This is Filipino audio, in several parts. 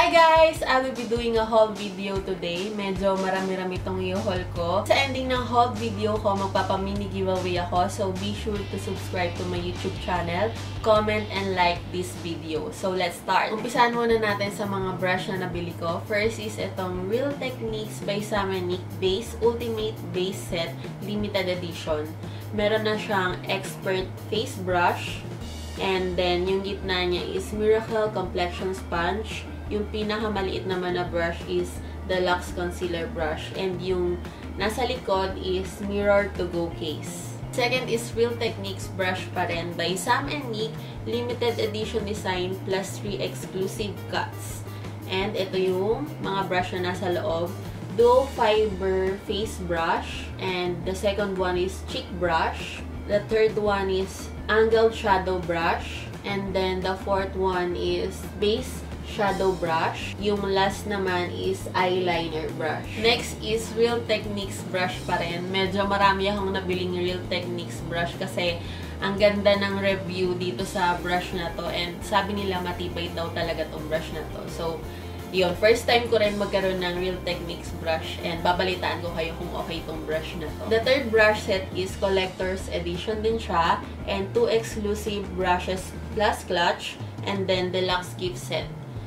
Hi guys! I will be doing a haul video today. Medyo marami-rami itong i-haul ko. Sa ending ng haul video ko, magpapamini giveaway ako. So be sure to subscribe to my YouTube channel, comment, and like this video. So let's start. Umpisahan muna natin sa mga brush na nabili ko. First is itong Real Techniques by Samanic Base Ultimate Base Set Limited Edition. Meron na siyang Expert Face Brush. And then, yung gitna niya is Miracle Complexion Sponge. Yung pinakamaliit naman na brush is Deluxe Concealer Brush. And yung nasa likod is Mirror to Go Case. Second is Real Techniques brush pa rin by Sam & Nick. Limited Edition Design plus 3 exclusive cuts. And ito yung mga brush na nasa loob. Dual Fiber Face Brush. And the second one is Cheek Brush. The third one is Angled Shadow Brush. And then the fourth one is Base Shadow Brush. Yung last naman is Eyeliner Brush. Next is Real Techniques brush pa rin. Medyo marami akong nabiling Real Techniques brush kasi ang ganda ng review dito sa brush na to. And sabi nila matibay daw talaga tong brush na to. So, yun. First time ko rin magkaroon ng Real Techniques brush and babalitaan ko kayo kung okay itong brush na to. The third brush set is Collector's Edition din siya and 2 exclusive brushes plus clutch and then deluxe gift set.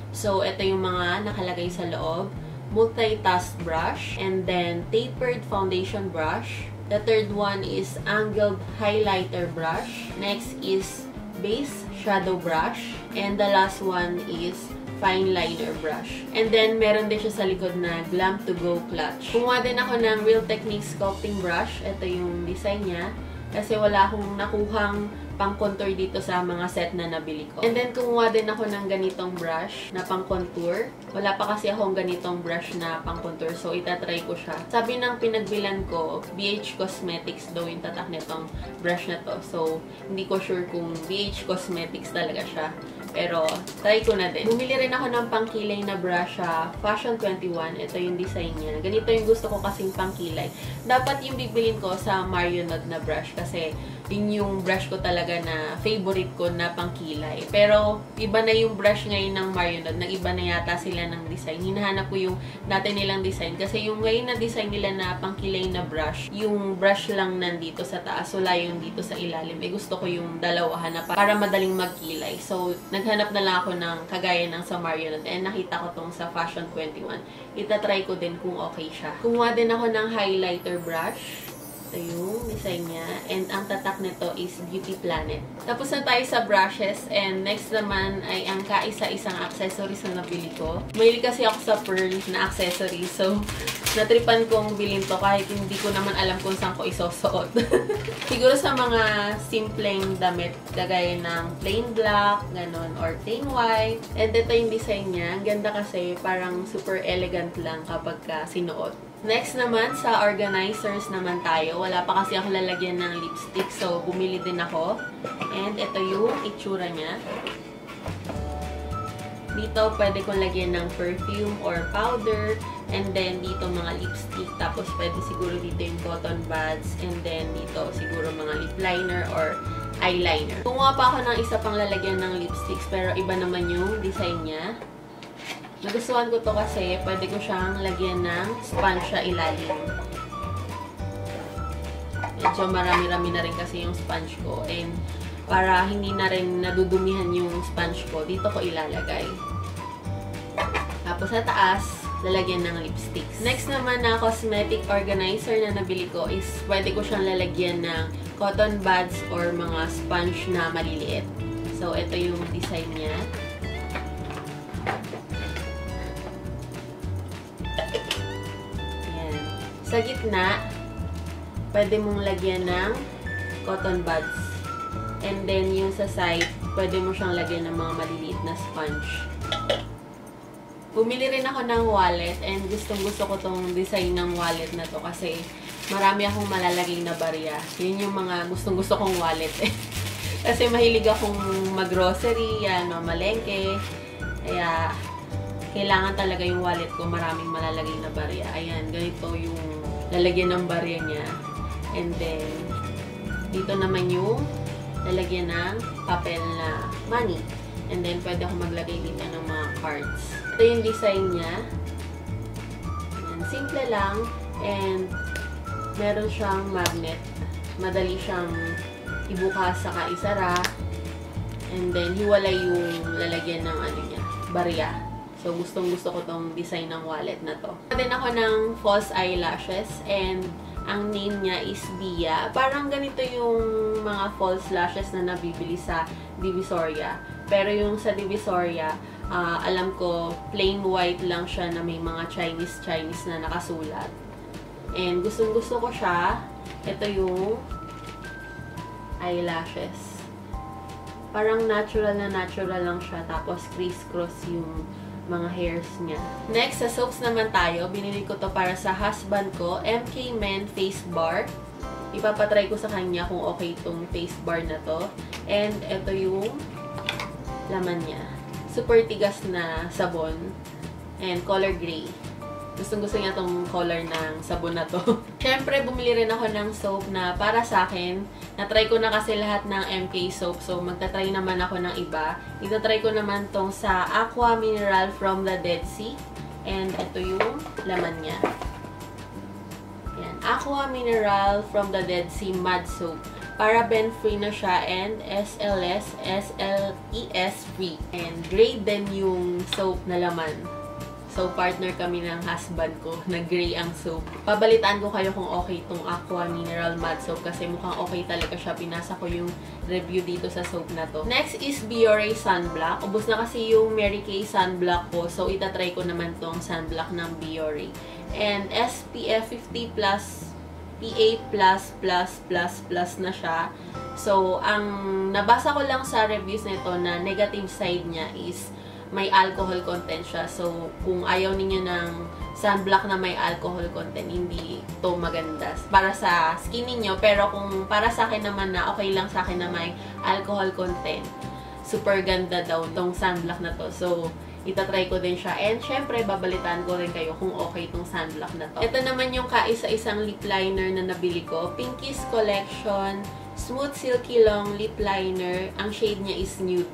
So, ito yung mga nakalagay sa loob. Multitask brush and then tapered foundation brush. The third one is angled highlighter brush. Next is base shadow brush. And the last one is fine liner brush. And then, meron din siya sa likod na Glam to Go clutch. Kumuha din ako ng Real Techniques sculpting brush. Ito yung design niya. Kasi wala akong nakuhang pang-contour dito sa mga set na nabili ko. And then, kumuha din ako ng ganitong brush na pang-contour. Wala pa kasi akong ganitong brush na pang-contour. So, itatry ko siya. Sabi ng pinagbilan ko, BH Cosmetics daw yung tatak nitong brush na to. So, hindi ko sure kung BH Cosmetics talaga siya. Pero, try ko na din. Bumili rin ako ng pangkilay na brush sa Fashion 21. Ito yung design niya. Ganito yung gusto ko kasing pangkilay. Dapat yung bibilin ko sa Marionette na brush kasi yun yung brush ko talaga na favorite ko na pangkilay. Pero, iba na yung brush ngayon ng Marionette. Nag-iba na yata sila ng design. Hinahanap ko yung dati nilang design. Kasi yung ngayon na design nila na pangkilay na brush, yung brush lang nandito sa taas. Wala yung dito sa ilalim. Gusto ko yung dalawahan na para madaling magkilay. So, naghanap na lang ako ng kagaya ng sa Marionette. And nakita ko tong sa Fashion 21. Itatry ko din kung okay siya. Kumuha din ako ng highlighter brush. Ito yung design niya. And ang tatak nito is Beauty Planet. Tapos na tayo sa brushes. And next naman ay ang kaisa-isang accessories na nabili ko. Mahilig kasi ako sa pearl na accessories. So, natripan kong bilhin to kahit hindi ko naman alam kung saan ko isusuot. Siguro sa mga simpleng damit, kagaya ng plain black, ganon, or plain white. And ito yung design niya. Ang ganda kasi parang super elegant lang kapag sinuot. Next naman, sa organizers naman tayo. Wala pa kasi ako lalagyan ng lipstick. So, bumili din ako. And ito yung itsura niya. Dito, pwede kong lagyan ng perfume or powder. And then, dito mga lipstick. Tapos, pwede siguro dito yung cotton buds. And then, dito siguro mga lip liner or eyeliner. Kumuha pa ako ng isa pang lalagyan ng lipsticks. Pero, iba naman yung design niya. Nagustuhan ko to kasi pwede ko siyang lagyan ng sponge sa ilalim. Medyo marami-rami na rin kasi yung sponge ko. And para hindi na rin nadudumihan yung sponge ko, dito ko ilalagay. Tapos sa taas, lalagyan ng lipsticks. Next naman na cosmetic organizer na nabili ko is pwede ko siyang lalagyan ng cotton buds or mga sponge na maliliit. So, ito yung design niya. Sa gitna, pwede mong lagyan ng cotton buds. And then, yung sa side, pwede mo siyang lagyan ng mga maliliit na sponge. Bumili rin ako ng wallet and gustong-gusto ko tong design ng wallet na to kasi marami akong malalagay na barya. Yun yung mga gustong-gusto kong wallet eh. Kasi mahilig akong mag-grocery, malengke. Kaya, kailangan talaga yung wallet ko maraming malalagay na barya. Ayan, ganito yung lalagyan ng barya niya. And then, dito naman yung lalagyan ng papel na money. And then, pwede ako maglagay dito ng mga hearts. Ito yung design niya. Ayan, simple lang. And meron siyang magnet. Madali siyang ibukas saka isara. And then, hiwalay yung lalagyan ng ano niya, barya. So, gustong-gusto ko tong design ng wallet na to. Din ako ng false eyelashes. And ang name niya is Bia. Parang ganito yung mga false lashes na nabibili sa Divisoria. Pero yung sa Divisoria, alam ko, plain white lang siya na may mga Chinese na nakasulat. And gustong-gusto ko siya. Ito yung eyelashes. Parang natural lang siya. Tapos criss-cross yung mga hairs niya. Next, sa soaps naman tayo. Binili ko to para sa husband ko. MK Men Face Bar. Ipapatry ko sa kanya kung okay itong face bar na to. And ito yung laman niya. Super tigas na sabon. And color gray. Gustong-gusto niya tong color ng sabon na to. Siyempre, bumili rin ako ng soap na para sa akin. Na-try ko na kasi lahat ng MK soap. So, magta-try naman ako ng iba. Ita-try ko naman tong sa Aqua Mineral from the Dead Sea. And ito yung laman niya. Yan. Aqua Mineral from the Dead Sea Mud Soap. Paraben-free na siya and SLS, SLES free. And grade din yung soap na laman. So, partner kami ng husband ko na gray ang soap. Pabalitaan ko kayo kung okay itong Aqua Mineral Mud Soap kasi mukhang okay talaga siya. Pinasa ko yung review dito sa soap na to. Next is Biore Sunblock. Ubus na kasi yung Mary Kay Sunblock ko. So, itatry ko naman tong sunblock ng Biore. And SPF 50+, PA++++ na siya. So, ang nabasa ko lang sa reviews nito na negative side niya is may alcohol content siya. So, kung ayaw ninyo ng sunblock na may alcohol content, hindi to maganda para sa skin niyo. Pero kung para sa akin naman na okay lang sa akin na may alcohol content, super ganda daw tong sunblock na to. So, itatry ko din siya. And, syempre, babalitaan ko rin kayo kung okay itong sunblock na to. Ito naman yung kaisa-isang lip liner na nabili ko. Pinkies Collection Smooth Silky Long Lip Liner. Ang shade niya is nude.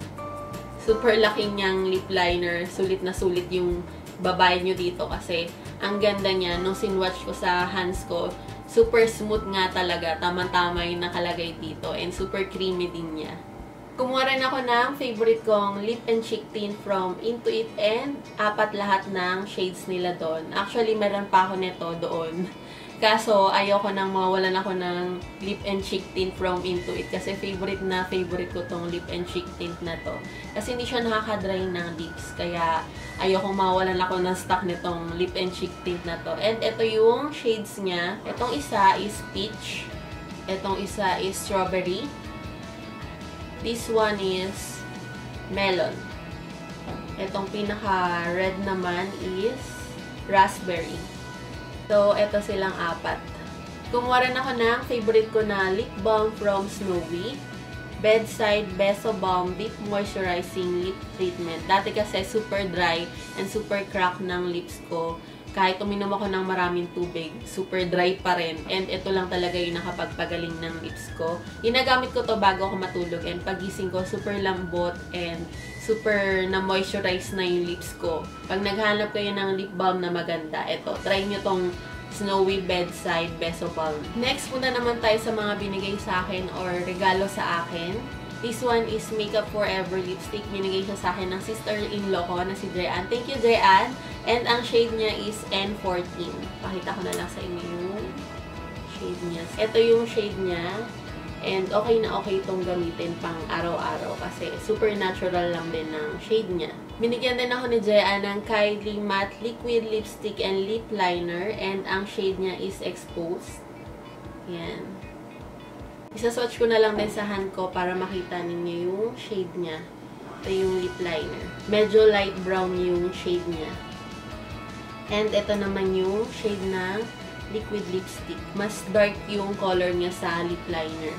Super laki niyang lip liner. Sulit na sulit yung babae nyo dito kasi ang ganda niya. Nung sinwatch ko sa hands ko, super smooth nga talaga. Tama-tama yung nakalagay dito. And super creamy din niya. Kumuha rin ako ng favorite kong lip and cheek tint from Intuit and 4 lahat ng shades nila doon. Actually, meron pa ako nito doon. Kaso, ayoko nang mawawalan ako ng lip and cheek tint from Intuit kasi favorite ko tong lip and cheek tint na to. Kasi hindi siya nakaka-dry ng lips. Kaya, ayoko mawawalan ako ng stock nitong lip and cheek tint na to. And ito yung shades niya. Itong isa is peach. Itong isa is strawberry. This one is melon. Itong pinaka-red naman is raspberry. So, ito silang 4. Kumuha rin ako ng favorite ko na lip balm from Snowy. Bedside Beso Balm Deep Moisturizing Lip Treatment. Dati kasi super dry and super crack ng lips ko. Kahit uminom ako ng maraming tubig, super dry pa rin. And ito lang talaga yung nakapagpagaling ng lips ko. Ginagamit ko to bago ako matulog. And pagising ko, super lambot and super na-moisturize na yung lips ko. Pag naghanap kayo ng lip balm na maganda, ito, try nyo tong Snowy Bedside Beso Balm. Next, punta naman tayo sa mga binigay sa akin or regalo sa akin. This one is Makeup Forever Lipstick. Binigay siya sa akin ng sister-in-law ko na si Drean. Thank you, Drean! And ang shade niya is N14. Pakita ko na lang sa inyo yung shade niya. Ito yung shade niya. And okay na okay itong gamitin pang araw-araw kasi super natural lang din ng shade niya. Binigyan din ako ni Drean ng Kylie Matte Liquid Lipstick and Lip Liner. And ang shade niya is Exposed. Yan. Isaswatch ko na lang din sa hand ko para makita ninyo yung shade niya. Ito yung lip liner. Medyo light brown yung shade niya. And ito naman yung shade na liquid lipstick. Mas dark yung color niya sa lip liner.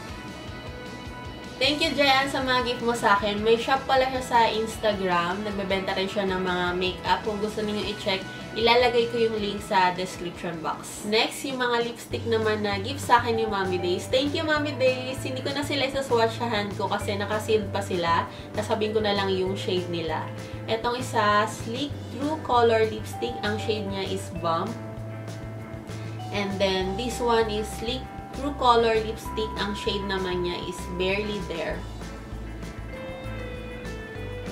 Thank you, Jayan, sa mga gift mo sa akin. May shop pala siya sa Instagram. Nagbebenta rin siya ng mga makeup. Kung gusto niyo i-check, ilalagay ko yung link sa description box. Next, yung mga lipstick naman na gift sa akin ni Mommy Days. Thank you, Mommy Days! Hindi ko na sila isa-swatch sa hand ko kasi nakasealed pa sila. Nasabihin ko na lang yung shade nila. Etong isa, Sleek True Color Lipstick. Ang shade niya is Bomb. And then, this one is Sleek True Color Lipstick. Ang shade naman niya is Barely There.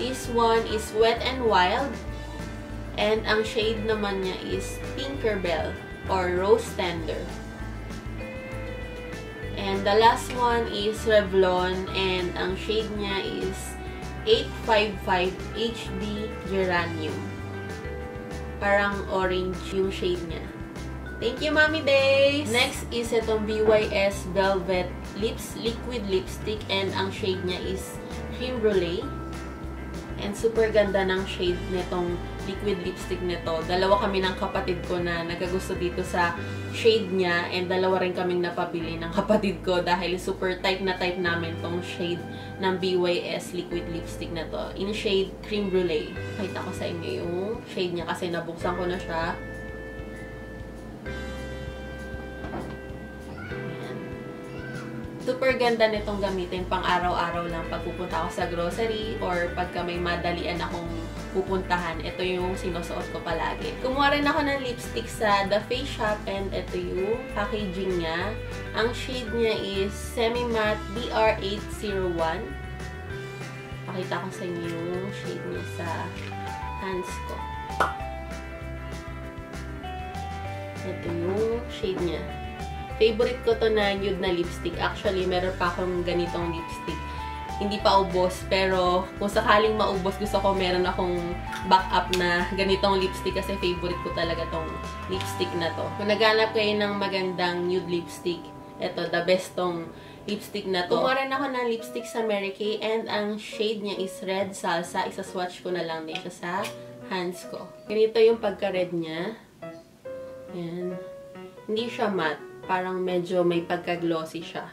This one is Wet n Wild. And ang shade naman niya is Tinkerbell or Rose Tender. And the last one is Revlon. And ang shade niya is 855 HD Geranium. Parang orange yung shade niya. Thank you, Mommy Days! Next is itong BYS Velvet Lips Liquid Lipstick and ang shade niya is Creme Brulee. And super ganda ng shade nitong liquid lipstick nito. Dalawa kami ng kapatid ko na nagkagusto dito sa shade niya and dalawa rin kaming napabili ng kapatid ko dahil super type na type namin tong shade ng BYS liquid lipstick na to. In shade Creme Brulee. Pakita ko sa inyo yung shade niya kasi nabuksan ko na siya. Super ganda nitong gamitin pang araw-araw lang pag pupunta ako sa grocery or pagka may madalian akong pupuntahan. Ito yung sinusuot ko palagi. Kumuha rin ako ng lipstick sa The Face Shop and ito yung packaging niya. Ang shade niya is Semi Matte DR801. Pakita ko sa inyo yung shade niya sa hands ko. Ito yung shade niya. Favorite ko to na nude na lipstick. Actually, meron pa akong ganitong lipstick. Hindi pa ubos, pero kung sakaling maubos, gusto ko meron akong backup na ganitong lipstick kasi favorite ko talaga tong lipstick na to. Kung naghanap kayo ng magandang nude lipstick, eto, the best tong lipstick na to. Kumuha rin ako ng lipstick sa Mary Kay and ang shade niya is Red Salsa. Isa-swatch ko na lang din siya sa hands ko. Ganito yung pagka-red niya. Ayan. Hindi siya matte. Parang medyo may pagka-glossy siya.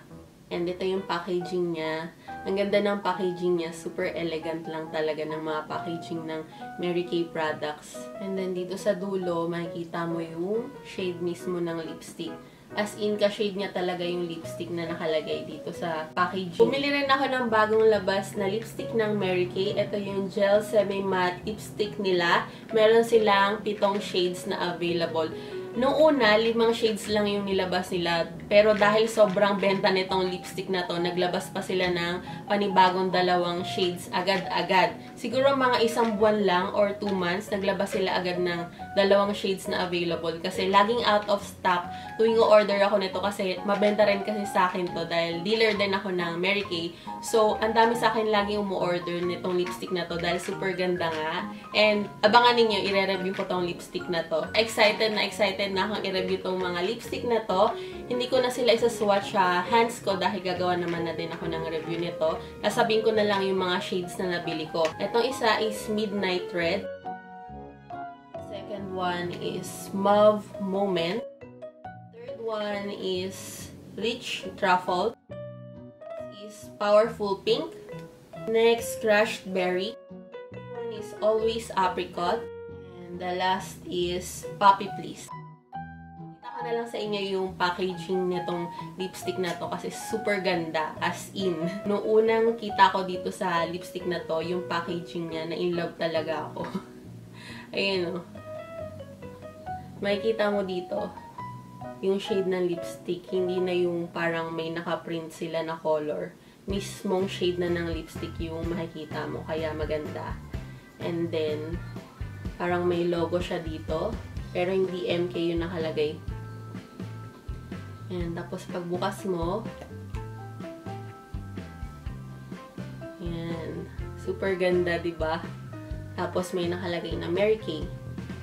And ito yung packaging niya. Ang ganda ng packaging niya. Super elegant lang talaga ng mga packaging ng Mary Kay products. And then dito sa dulo, makikita mo yung shade mismo ng lipstick. As in, ka-shade niya talaga yung lipstick na nakalagay dito sa packaging. Bumili rin ako ng bagong labas na lipstick ng Mary Kay. Ito yung Gel Semi Matte lipstick nila. Meron silang 7 shades na available. Noong una, 5 shades lang yung nilabas nila. Pero dahil sobrang benta nitong lipstick na to, naglabas pa sila ng panibagong 2 shades agad-agad. Siguro mga 1 buwan lang or 2 months, naglabas sila agad ng 2 shades na available. Kasi laging out of stock tuwing o-order ako nito kasi mabenta rin kasi sa akin to dahil dealer din ako ng Mary Kay. So, ang dami sa akin laging umu-order nitong lipstick na to dahil super ganda nga. And abangan ninyo, i-review ko tong lipstick na to. Excited na akong i-review tong mga lipstick na to. Hindi ko na sila isa-swatch sa hands ko dahil gagawa naman na din ako ng review nito. Sasabihin ko na lang yung mga shades na nabili ko. Itong isa is Midnight Red. Second one is Mauve Moment. Third one is Rich Truffle. This is Powerful Pink. Next, Crushed Berry. One is Always Apricot. And the last is Poppy Please. Na lang sa inyo yung packaging nitong lipstick na to kasi super ganda, as in. Noong unang kita ko dito sa lipstick na to, yung packaging niya, na in love talaga ako. Ayan o. Makikita mo dito, yung shade ng lipstick, hindi na yung parang may nakaprint sila na color. Mismong shade na ng lipstick yung makikita mo, kaya maganda. And then, parang may logo siya dito, pero hindi MK yung nakalagay. Ayan, tapos pagbukas mo, ayan, super ganda, diba? Tapos may nakalagay na Mary Kay.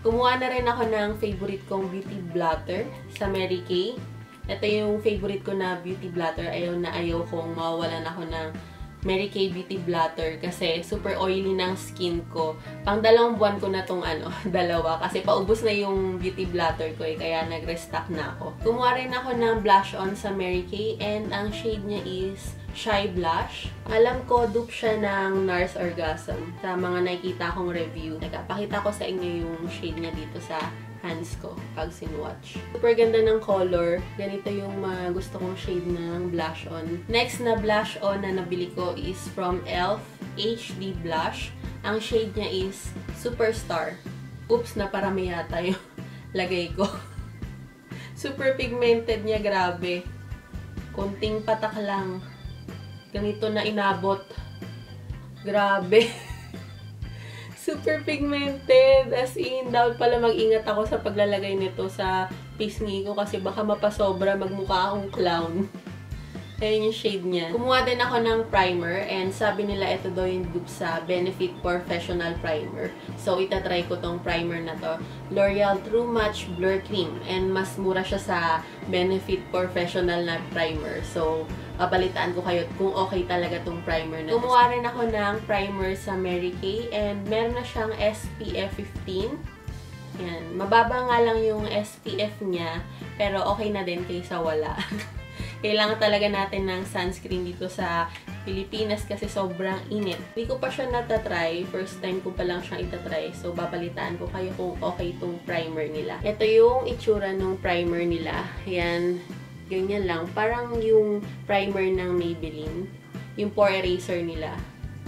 Kumuha na rin ako ng favorite kong beauty blotter sa Mary Kay. Ito yung favorite ko na beauty blotter. Ayaw na ayaw kong mawawalan ako ng Mary Kay Beauty Blotter kasi super oily ng skin ko. Pang 2 buwan ko na tong dalawa kasi paubos na yung beauty blotter ko kaya nag-restock na ako. Kumuha rin ako ng blush on sa Mary Kay and ang shade niya is Shy Blush. Alam ko, dupe siya ng NARS Orgasm. Sa mga nakikita kong review, nagpakita ko sa inyo yung shade niya dito sa hands ko pag sinwatch. Super ganda ng color. Ganito yung gusto kong shade ng blush on. Next na blush on na nabili ko is from e.l.f. HD Blush. Ang shade niya is Superstar. Oops, naparami yata yung lagay ko. Super pigmented niya, grabe. Konting patak lang. Ganito na inabot. Grabe. Super pigmented. As in, dapat pala mag-ingat ako sa paglalagay nito sa pisngi ko kasi baka mapasobra, magmukha akong clown. Ayan yung shade niya. Kumuha din ako ng primer and sabi nila ito daw yung dupe sa Benefit Professional Primer. So, itatry ko tong primer na to. L'Oreal True Match Blur Cream. And mas mura siya sa Benefit Professional na primer. So, papalitaan ko kayo kung okay talaga tong primer na to. Kumuha rin ako ng primer sa Mary Kay and meron na siyang SPF 15. Yan. Mababa nga lang yung SPF niya pero okay na din kaysa wala. Kailangan talaga natin ng sunscreen dito sa Pilipinas kasi sobrang init. Hindi ko pa siya natatry. First time ko pa lang siyang itatry. So, babalitaan ko kayo kung okay itong primer nila. Ito yung itsura ng primer nila. Ayan. Ganyan lang. Parang yung primer ng Maybelline. Yung pore eraser nila.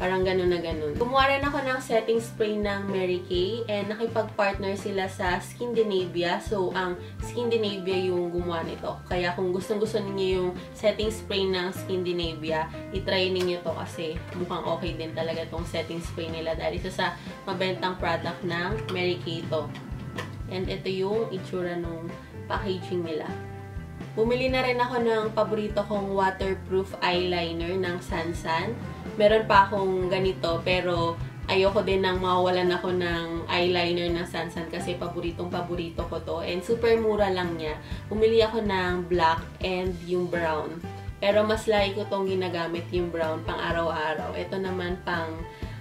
Parang ganun na ganun. Kumuha rin ako ng setting spray ng Mary Kay and nakipag-partner sila sa Skindinavia. So, ang Skindinavia yung gumawa nito. Kaya kung gustong-gusto ninyo yung setting spray ng Skindinavia, itry ninyo to kasi mukhang okay din talaga tong setting spray nila dahil isa sa mabentang product ng Mary Kay to. And ito yung itsura ng packaging nila. Bumili na rin ako ng paborito kong waterproof eyeliner ng Sansan. Meron pa akong ganito pero ayoko din nang mawawalan ako ng eyeliner ng Sansan kasi paboritong-paborito ko to. And super mura lang niya. Bumili ako ng black and yung brown. Pero mas lagi ko tong ginagamit yung brown pang araw-araw. Ito naman pang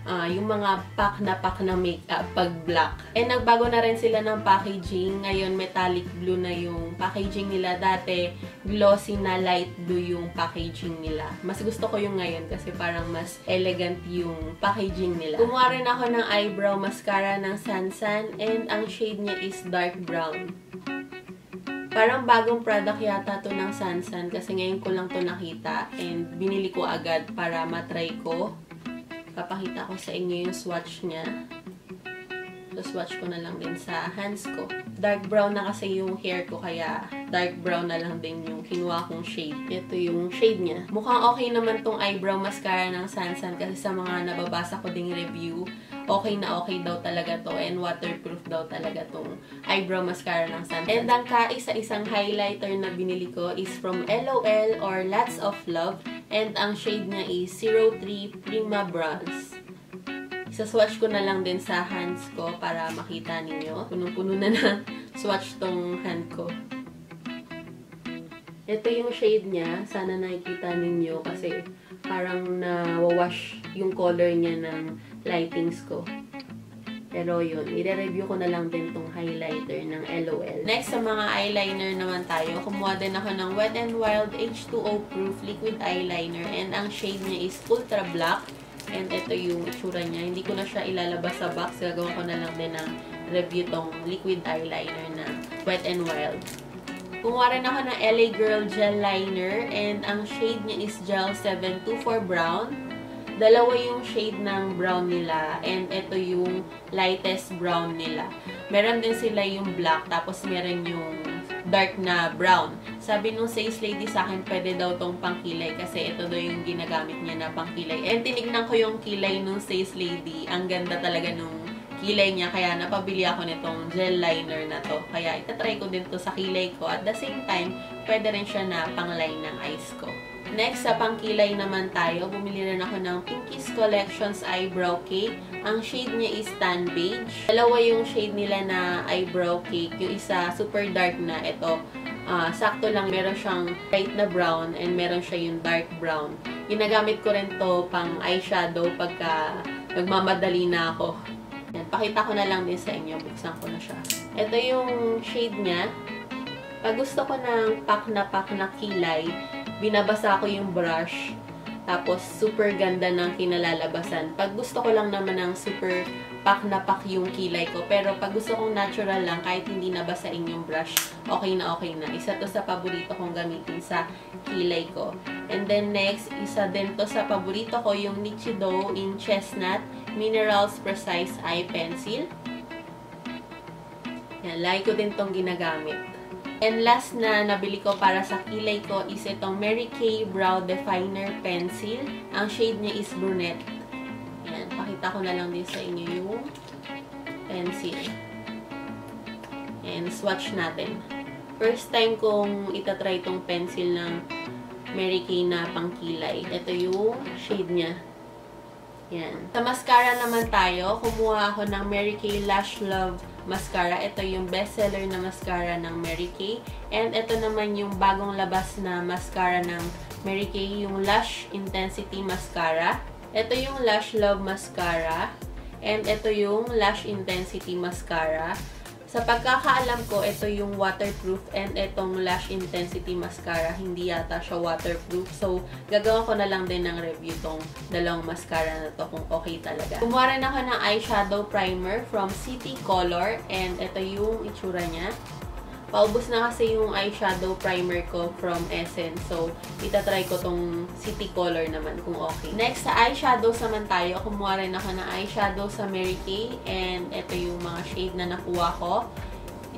yung mga pack na makeup pag black. And nagbago na rin sila ng packaging. Ngayon metallic blue na yung packaging nila. Dati glossy na light blue yung packaging nila. Mas gusto ko yung ngayon kasi parang mas elegant yung packaging nila. Kumuha rin ako ng eyebrow mascara ng Sansan and ang shade niya is dark brown. Parang bagong product yata to ng Sansan kasi ngayon ko lang to nakita and binili ko agad para matry ko. Papakita ko sa inyo yung swatch niya. So, swatch ko na lang din sa hands ko. Dark brown na kasi yung hair ko, kaya dark brown na lang din yung kinuha kong shade. Ito yung shade niya. Mukhang okay naman tong eyebrow mascara ng Sansan kasi sa mga nababasa ko ding review, okay na okay daw talaga to and waterproof daw talaga tong eyebrow mascara ng Sansan. And ang kaisa-isang highlighter na binili ko is from LOL or Lots of Love. And ang shade niya is 03 Prima Bronze. Isa-swatch ko na lang din sa hands ko para makita ninyo. Punong-puno na ng swatch tong hand ko. Ito yung shade niya. Sana nakikita ninyo kasi parang nawawash yung color niya ng lightings ko. Pero yun, i-review ko na lang din tong highlighter ng LOL. Next, sa mga eyeliner naman tayo. Kumuha din ako ng Wet n Wild H2O Proof Liquid Eyeliner. And ang shade niya is Ultra Black. And ito yung itsura niya. Hindi ko na siya ilalabas sa box. Gagawin ko na lang din ng review tong liquid eyeliner na Wet n Wild. Kumuha rin ako ng LA Girl Gel Liner. And ang shade niya is Gel 724 Brown. Dalawa yung shade ng brown nila and ito yung lightest brown nila. Meron din sila yung black tapos meron yung dark na brown. Sabi nung sales lady sa akin, pwede daw tong pangkilay kasi ito daw yung ginagamit niya na pangkilay. And tinignan ko yung kilay nung sales lady. Ang ganda talaga nung kilay niya kaya napabili ako nitong gel liner na to. Kaya itatry ko din to sa kilay ko. At the same time, pwede rin siya na pang-line ng eyes ko. Next, sa pangkilay naman tayo, bumili rin ako ng Pinkies Collections Eyebrow Cake. Ang shade niya is Tan Beige. Dalawa yung shade nila na eyebrow cake. Yung isa, super dark na. Ito, sakto lang. Meron siyang light na brown and meron siya yung dark brown. Ginagamit ko rin to pang eyeshadow pagka nagmamadali na ako. Yan, pakita ko na lang din sa inyo. Buksan ko na siya. Ito yung shade niya. Pag gusto ko ng pak na kilay, binabasa ko yung brush, Tapos, super ganda ng kinalalabasan. Pag gusto ko lang naman ng super pak na pak yung kilay ko. Pero pag gusto kong natural lang, kahit hindi nabasain yung brush, okay na okay na. Isa to sa paborito kong gamitin sa kilay ko. And then next, isa din to sa paborito ko, yung Nichido in Chestnut Minerals Precise Eye Pencil. Yan, lagi ko din tong ginagamit. And last na nabili ko para sa kilay ko is itong Mary Kay Brow Definer Pencil. Ang shade niya is brunette. Yan, pakita ko na lang din sa inyo yung pencil. And swatch natin. First time kong itatry itong pencil ng Mary Kay na pangkilay. Ito yung shade niya. Yan. Sa mascara naman tayo, kumuha ako ng Mary Kay Lash Love Mascara. Ito yung bestseller na mascara ng Mary Kay. And ito naman yung bagong labas na mascara ng Mary Kay, yung Lash Intensity Mascara. Ito yung Lash Love Mascara. And ito yung Lash Intensity Mascara. Sa pagkakaalam ko, ito yung waterproof and itong Lash Intensity Mascara, hindi yata siya waterproof. So, gagawa ko na lang din ng review tong dalawang mascara na to kung okay talaga. Kumuha rin ako ng eyeshadow primer from City Color and ito yung itsura niya. Paubos na kasi yung eyeshadow primer ko from Essence. So, itatry ko tong City Color naman kung okay. Next, sa eyeshadows naman tayo. Kumuha rin ako ng eyeshadow sa Mary Kay. And ito yung mga shade na nakuha ko.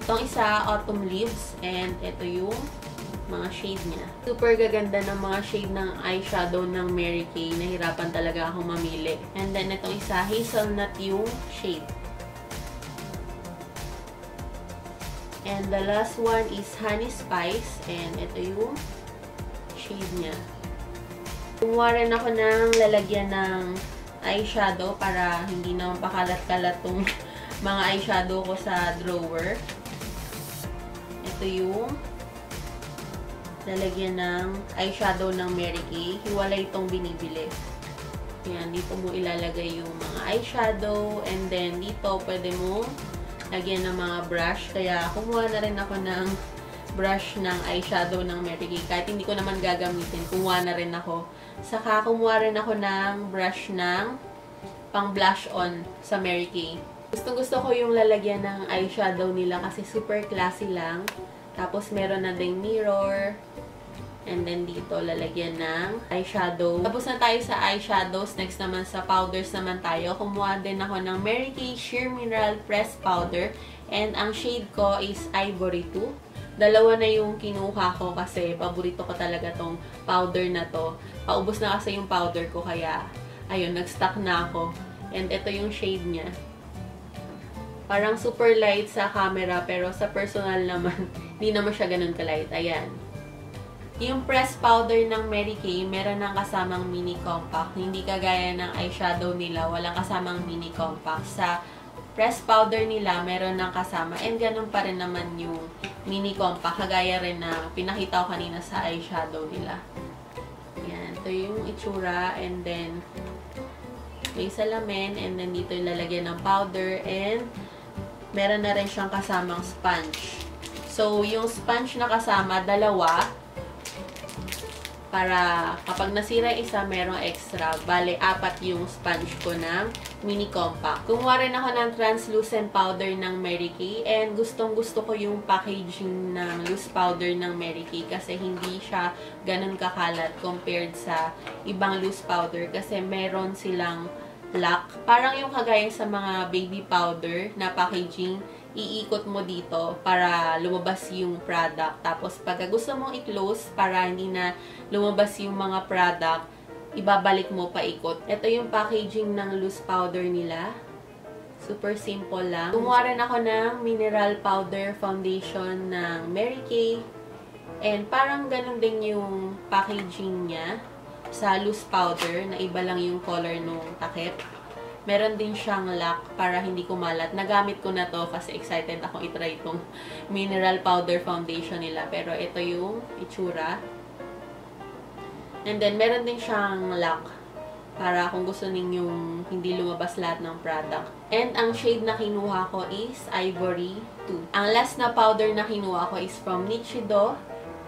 Itong isa, Autumn Leaves. And ito yung mga shade niya. Super gaganda ng mga shade ng eyeshadow ng Mary Kay. Nahirapan talaga akong mamili. And then, itong isa, Hazelnut yung shade. And the last one is Honey Spice. And ito yung shade niya. Kumuha rin ako ng lalagyan ng eyeshadow para hindi naman pakalat-kalat tong mga eyeshadow ko sa drawer. Ito yung lalagyan ng eyeshadow ng Mary Kay. Hiwalay itong binibili. Yan, dito mo ilalagay yung mga eyeshadow. And then, dito pwede mo lagyan ng mga brush. Kaya, kumuha na rin ako ng brush ng eyeshadow ng Mary Kay. Kahit hindi ko naman gagamitin, kumuha na rin ako. Saka, kumuha rin ako ng brush ng pang blush on sa Mary Kay. Gustong-gusto ko yung lalagyan ng eyeshadow nila kasi super classy lang. Tapos, meron na ding mirror. And then, dito, lalagyan ng eyeshadow. Tapos na tayo sa eyeshadows. Next naman, sa powders naman tayo. Kumuha din ako ng Mary Kay Sheer Mineral Pressed Powder. And ang shade ko is Ivory 2. Dalawa na yung kinuha ko kasi paborito ko talaga tong powder na to. Paubos na kasi yung powder ko kaya, ayun, nag-stock na ako. And ito yung shade niya. Parang super light sa camera pero sa personal naman, hindi naman siya ganun ka-light. Ayan. Yung pressed powder ng Mary Kay, meron ng kasamang mini compact. Hindi kagaya ng eyeshadow nila, walang kasamang mini compact. Sa pressed powder nila, meron ng kasama. And ganun pa rin naman yung mini compact. Kagaya rin na pinakita ko kanina sa eyeshadow nila. Yan. Ito yung itsura. And then, may salamin. And then, dito yung lalagyan ng powder. And, meron na rin siyang kasamang sponge. So, yung sponge na kasama, dalawa. Para kapag nasira isa, merong extra. Bale, 4 yung sponge ko ng mini compact. Kumuha rin ako ng translucent powder ng Mary Kay. And gustong-gusto ko yung packaging ng loose powder ng Mary Kay. Kasi hindi siya ganun kakalat compared sa ibang loose powder. Kasi meron silang lock. Parang yung kagaya sa mga baby powder na packaging, iikot mo dito para lumabas yung product. Tapos, pagka gusto mong i-close para hindi na lumabas yung mga product, ibabalik mo pa ikot. Ito yung packaging ng loose powder nila. Super simple lang. Kumuha rin ako ng mineral powder foundation ng Mary Kay. And parang ganun din yung packaging niya sa loose powder na iba lang yung color nung takip. Meron din siyang lock para hindi kumalat. Nagamit ko na to kasi excited ako itry itong mineral powder foundation nila. Pero ito yung itsura. And then, meron din siyang lock para kung gusto ninyong hindi lumabas lahat ng product. And ang shade na kinuha ko is Ivory 2. Ang last na powder na kinuha ko is from Nichido.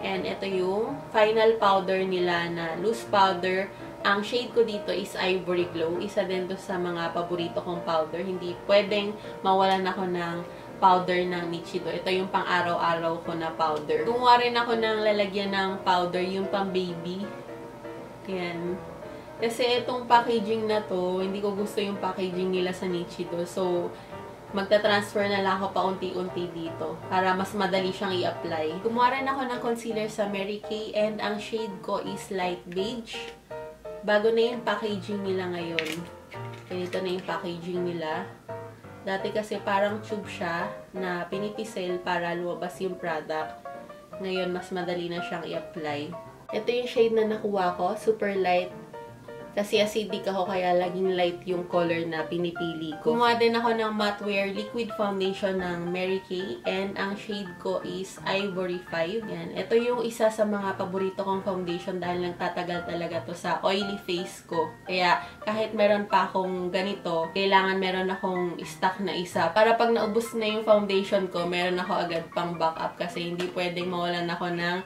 And ito yung final powder nila na loose powder Ang shade ko dito is Ivory Glow. Isa din to sa mga paborito kong powder. Hindi pwedeng mawalan ako ng powder ng Nichido. Ito yung pang araw-araw ko na powder. Gumawa rin ako ng lalagyan ng powder, yung pang baby. Ayan. Kasi itong packaging na to, hindi ko gusto yung packaging nila sa Nichido. So, magta-transfer na lang ako paunti-unti dito para mas madali siyang i-apply. Gumawa rin ako ng concealer sa Mary Kay and ang shade ko is light beige. Bago na yung packaging nila ngayon. Ganito na yung packaging nila. Dati kasi parang tube siya na pinipisel para lumabas yung product. Ngayon, mas madali na siyang i-apply. Ito yung shade na nakuha ko. Super light. Kasi acidic ako, kaya laging light yung color na pinipili ko. Gumawa din ako ng matte wear liquid foundation ng Mary Kay. And ang shade ko is Ivory 5. Yan. Ito yung isa sa mga paborito kong foundation dahil lang tatagal talaga to sa oily face ko. Kaya kahit meron pa akong ganito, kailangan meron akong stock na isa. Para pag naubos na yung foundation ko, meron ako agad pang backup. Kasi hindi pwedeng mawalan ako ng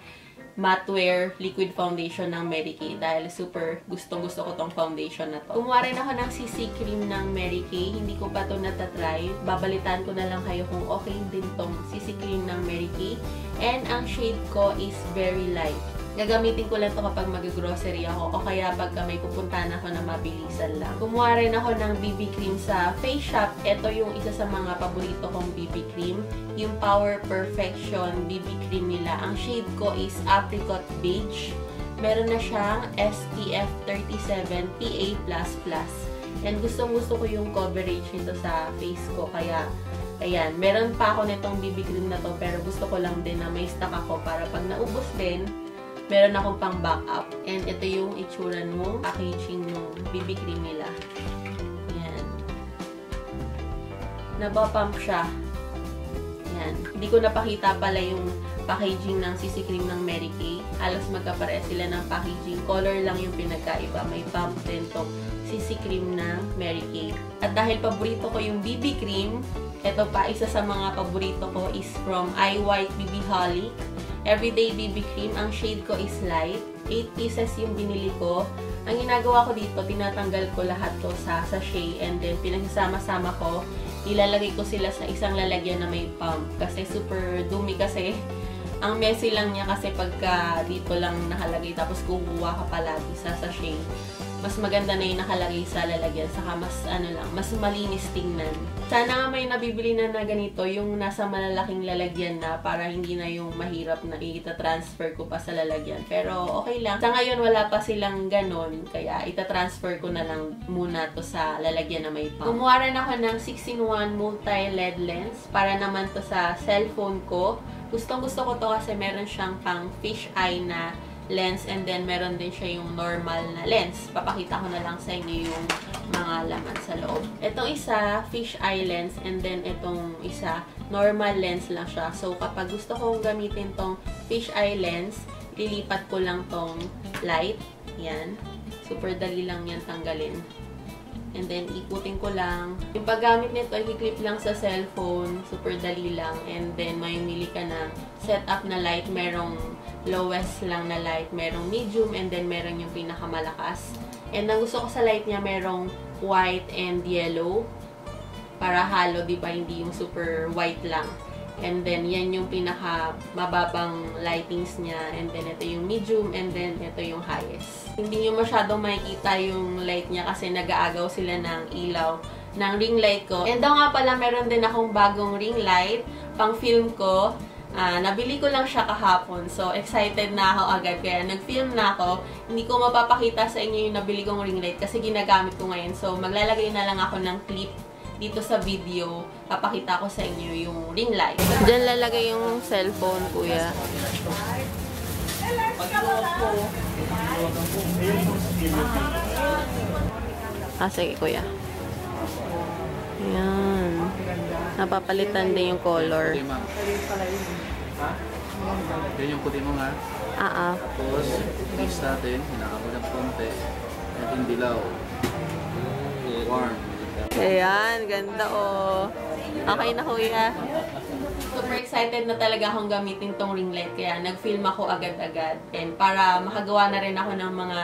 matte wear liquid foundation ng Mary Kay dahil super gustong-gusto ko tong foundation na to. Gumawa rin ako ng CC cream ng Mary Kay. Hindi ko pa to natatry. Babalitaan ko na lang kayo kung okay din tong CC cream ng Mary Kay. And ang shade ko is very light. Gagamitin ko lang to kapag mag-grocery ako o kaya pagka may pupuntahan ako na mabilisan lang. Gumawa rin ako ng BB cream sa Face Shop. Ito yung isa sa mga paborito kong BB cream. Yung Power Perfection BB cream nila. Ang shade ko is Apricot Beige. Meron na siyang SPF 37 PA++. And gustong-gusto ko yung coverage nito sa face ko. Kaya, ayan. Meron pa ako nitong BB cream na to pero gusto ko lang din na may stock ako para pag naubos din, meron akong pang backup. And ito yung itsura nung packaging nung BB cream nila. Ayan. Nabapump siya. Ayan. Hindi ko napakita pala yung packaging ng CC cream ng Mary Kay. Halos magkapare sila ng packaging. Color lang yung pinagkaiba. May pump din tong CC cream ng Mary Kay. At dahil paborito ko yung BB cream, ito pa, isa sa mga paborito ko is from iWhite BB Holic. Everyday BB cream. Ang shade ko is light. 8 pieces yung binili ko. Ang ginagawa ko dito, tinatanggal ko lahat to sa sachet and then pinagsama-sama ko. Ilalagay ko sila sa isang lalagyan na may pump. Kasi super dumi kasi. Ang messy lang niya kasi pagka dito lang nakalagay tapos kukuha ka palagi sa sachet. Mas maganda na yung nakalagay sa lalagyan. Saka mas malinis tingnan. Sana nga may nabibili na ganito, yung nasa malalaking lalagyan na para hindi na yung mahirap na ita-transfer ko pa sa lalagyan. Pero okay lang. Sa ngayon wala pa silang ganon, kaya ita-transfer ko na lang muna to sa lalagyan na may pump. Gumawa rin ako ng 6-in-1 multi-LED lens para naman to sa cellphone ko. Gustong-gusto ko to kasi meron siyang pang fish eye na lens and then meron din siya yung normal na lens. Papakita ko na lang sa inyo yung mga laman sa loob. Itong isa, fish eye lens and then itong isa, normal lens lang siya. So, kapag gusto kong gamitin tong fish eye lens, lilipat ko lang tong light. Yan. Super dali lang yan tanggalin. And then, ikutin ko lang. Yung paggamit nito, i-clip lang sa cellphone. Super dali lang. And then, may mili ka na setup na light. Merong lowest lang na light. Merong medium. And then, meron yung pinakamalakas. And ang gusto ko sa light niya, merong white and yellow. Para halo, diba? Hindi yung super white lang. And then, yan yung pinaka-mababang lightings niya. And then, ito yung medium. And then, ito yung highest. Hindi nyo masyadong makikita yung light niya kasi nag-aagaw sila ng ilaw ng ring light ko. And daw nga pala, meron din akong bagong ring light pang film ko. Nabili ko lang siya kahapon. So, excited na ako agad. Kaya, nag-film na ako. Hindi ko mapapakita sa inyo yung nabili kong ring light kasi ginagamit ko ngayon. So, maglalagay na lang ako ng clip dito sa video. Papakita ko sa inyo yung ring light. Diyan lalagay yung cellphone, kuya. Sige, kuya. Ayan. Napapalitan din yung color. Yan yung puti mo nga. Tapos, mix natin. Hinakapag ng konti. At yung dilaw. Warm. Ayan, ganda oh. Okay na, kuya. Super excited na talaga akong gamitin tong ring light. Kaya nag-film ako agad-agad. And para makagawa na rin ako ng mga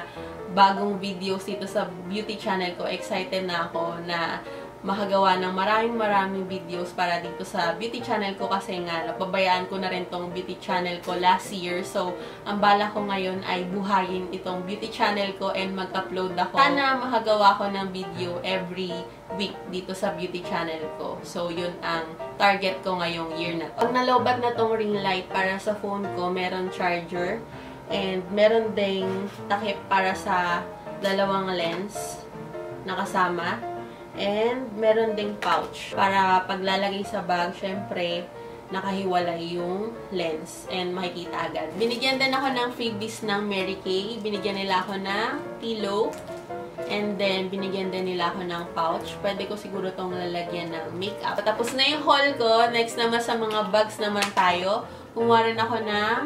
bagong videos dito sa beauty channel ko. Excited na ako na makagawa ng maraming videos para dito sa beauty channel ko kasi nga napabayaan ko na rin tong beauty channel ko last year. So, ang bala ko ngayon ay buhayin itong beauty channel ko and mag-upload ako. Sana makagawa ko ng video every week dito sa beauty channel ko. So, yun ang target ko ngayong year na to. Pag nalobat na tong ring light para sa phone ko, meron charger and meron ding takip para sa dalawang lens na kasama. And, meron ding pouch. Para paglalagay sa bag, syempre, nakahiwalay yung lens. And, makikita agad. Binigyan din ako ng freebies ng Mary Kay. Binigyan nila ako ng pillow. And then, binigyan din nila ako ng pouch. Pwede ko siguro tong lalagyan ng makeup. Tapos na yung haul ko. Next naman sa mga bags naman tayo. Kumuha rin ako ng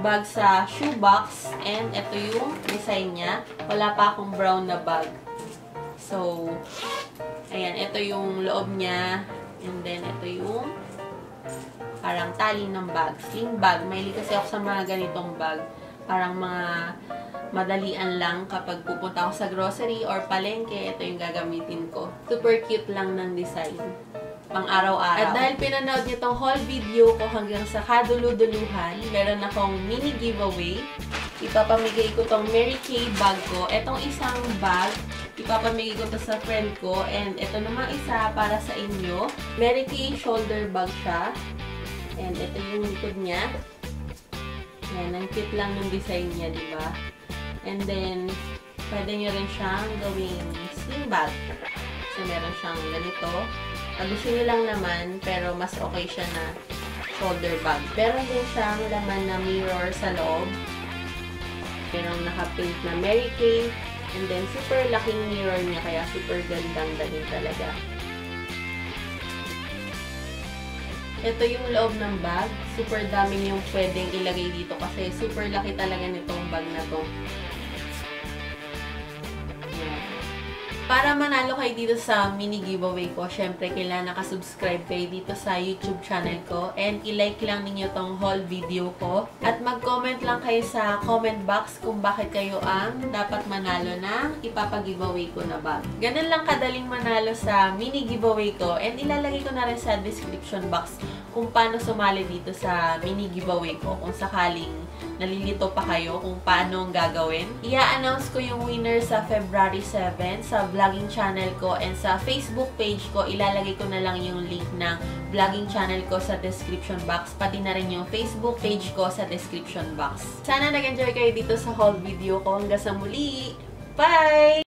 bag sa shoebox. And, ito yung design niya. Wala pa akong brown na bag. So, ayan, ito yung loob niya. And then, ito yung parang tali ng bag. Sling bag. Mahilig kasi ako sa mga ganitong bag. Parang mga madalian lang kapag pupunta ako sa grocery or palengke. Ito yung gagamitin ko. Super cute lang ng design. Pang araw-araw. At dahil pinanood niyo tong haul video ko hanggang sa kadulu-duluhan, meron akong mini giveaway. Ipapamigay ko tong Mary Kay bag ko. Etong isang bag, ipapamigay ko to sa friend ko. And ito naman isa para sa inyo. Mary Kay shoulder bag siya. And ito yung likod niya. Ayan, ang cute lang yung design niya, diba? And then, pwede nyo rin siyang gawing sling bag. So, meron siyang ganito. Gusto nyo lang naman, pero mas okay siya na shoulder bag. Meron din siyang laman na mirror sa loob. Merong naka-paint na Mary Kay. And then, super laking mirror niya, kaya super gandang dating talaga. Ito yung loob ng bag. Super daming yung pwedeng ilagay dito kasi super laki talaga nitong bag na to. Para manalo kayo dito sa mini giveaway ko, syempre kailangan nakasubscribe kayo dito sa YouTube channel ko. And i-like lang ninyo tong haul video ko. At mag-comment lang kayo sa comment box kung bakit kayo ang dapat manalo na ipapag-giveaway ko na bag. Ganun lang kadaling manalo sa mini giveaway ko. And ilalagay ko na rin sa description box kung paano sumali dito sa mini giveaway ko. Kung sakaling nalilito pa kayo kung paano ang gagawin. I-announce ko yung winner sa February 7 sa vlogging channel ko and sa Facebook page ko. Ilalagay ko na lang yung link ng vlogging channel ko sa description box. Pati na rin yung Facebook page ko sa description box. Sana nag-enjoy kayo dito sa haul video ko. Hanggang sa muli! Bye!